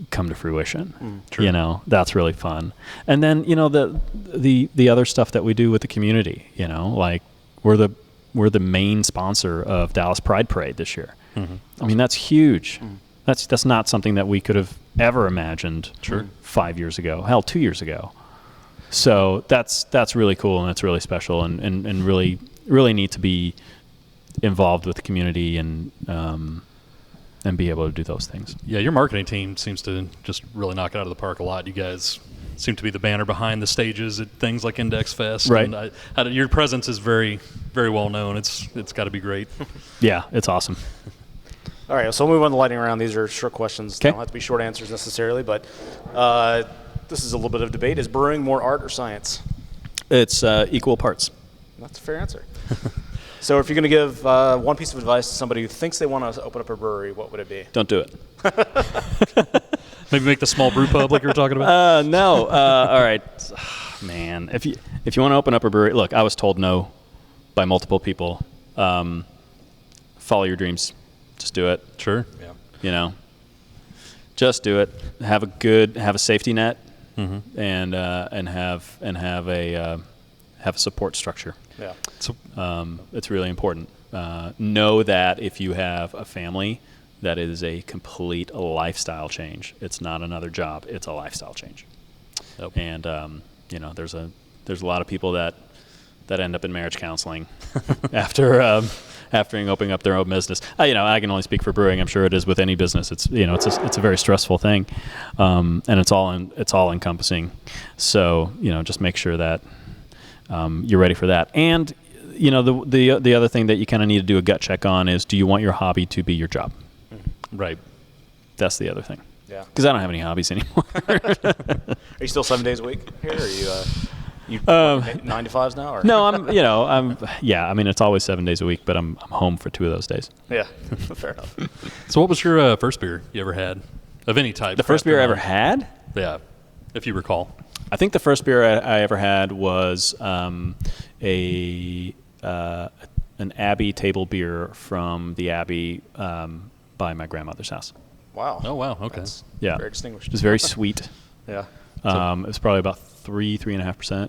come to fruition. True. You know, that's really fun. And then, you know, the other stuff that we do with the community, you know, like we're the main sponsor of Dallas Pride Parade this year. I mean, that's huge. That's not something that we could have ever imagined 5 years ago, hell, 2 years ago. So that's really cool, and that's really special, and really, really neat to be involved with the community and be able to do those things. Yeah, your marketing team seems to just really knock it out of the park a lot. You guys seem to be the banner behind the stages at things like Index Fest. Right. And your presence is very, very well known. It's got to be great. Yeah, it's awesome. All right, so we'll move on to the lightning round. These are short questions. They don't have to be short answers necessarily, but This is a little bit of debate. Is brewing more art or science? It's equal parts. That's a fair answer. So if you're going to give one piece of advice to somebody who thinks they want to open up a brewery, what would it be? Don't do it. Maybe make the small brew pub like you were talking about? No. All right. Man, if you want to open up a brewery, look, I was told no by multiple people. Follow your dreams. Just do it. Sure. Yeah. You know, just do it. Have a safety net, and have a support structure. Yeah. So, it's really important. Know that if you have a family, that is a complete lifestyle change. It's not another job. It's a lifestyle change. Yep. And there's a lot of people that end up in marriage counseling after opening up their own business. I can only speak for brewing. I'm sure it is with any business. It's it's a very stressful thing, and it's all encompassing. So just make sure that you're ready for that. And the other thing that you kind of need to do a gut check on is, do you want your hobby to be your job? Right. That's the other thing. Yeah. Because I don't have any hobbies anymore. Are you still 7 days a week here? Or are you 9 to 5s now? Or? No, I mean, it's always 7 days a week, but I'm home for 2 of those days. Yeah. Fair enough. So what was your first beer you ever had of any type? The first beer I ever had? Yeah, if you recall. I think the first beer I ever had was an Abbey table beer from the Abbey by my grandmother's house. Wow. Oh, wow. Okay. That's Yeah. very distinguished. It was very sweet. Yeah. It was probably about 3.5%.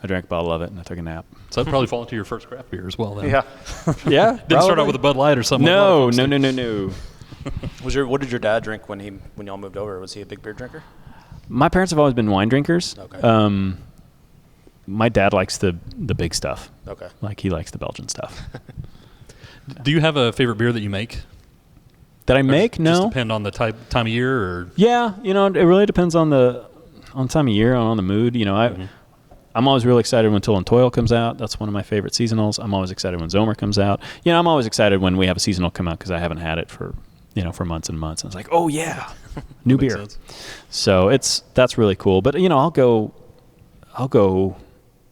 I drank a bottle of it and I took a nap. So that'd probably fall into your first craft beer as well then. Yeah. Yeah. Didn't start out with a Bud Light or something? No. What did your dad drink when y'all moved over? Was he a big beer drinker? My parents have always been wine drinkers. Okay. My dad likes the big stuff. Okay. Like he likes the Belgian stuff. Do you have a favorite beer that you make? That I make? No. Just depend on the time of year, or? Yeah, it really depends on time of year, on the mood. I'm always really excited when Till and Toil comes out. That's one of my favorite seasonals. I'm always excited when Zomer comes out. I'm always excited when we have a seasonal come out because I haven't had it for months and months. And it's like, oh yeah, new beer. Sense. So that's really cool. But I'll go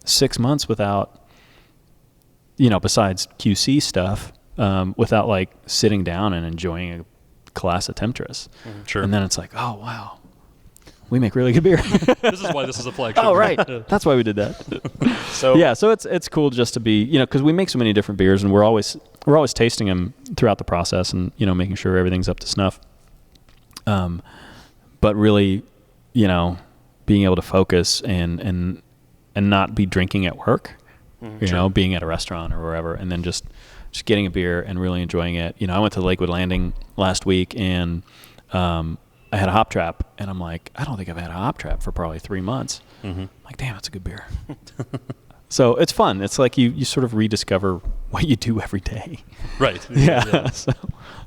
6 months without, besides QC stuff, without like sitting down and enjoying a glass of Temptress. Sure. And then it's like, oh wow, we make really good beer. This is why this is a flagship. Oh right, that's why we did that. So it's cool just to be, because we make so many different beers and we're always tasting them throughout the process and making sure everything's up to snuff. But really, being able to focus and not be drinking at work, being at a restaurant or wherever, and then just getting a beer and really enjoying it. I went to Lakewood Landing last week and I had a hop trap, and I'm like, I don't think I've had a hop trap for probably 3 months. I'm like, damn, that's a good beer. So it's fun. It's like you sort of rediscover what you do every day. Right. Yeah. So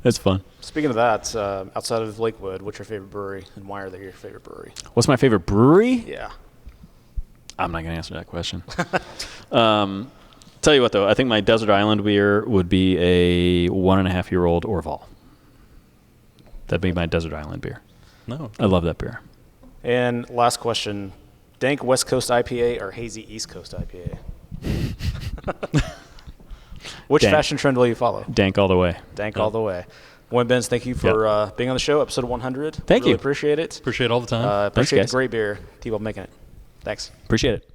it's fun. Speaking of that, outside of Lakewood, what's your favorite brewery, and why are they your favorite brewery? What's my favorite brewery? Yeah. I'm not going to answer that question. Tell you what, though, I think my Desert Island beer would be a 1.5-year-old Orval. That'd be my Desert Island beer. No. I love that beer. And last question, dank West Coast IPA or hazy East Coast IPA? Which Dank. fashion trend will you follow? Dank all the way. Dank all the way. Wim Bens, thank you for being on the show, episode 100. Thank really you. Appreciate it. Appreciate all the time. Appreciate guys. the great beer. Keep on making it. Thanks. Appreciate it.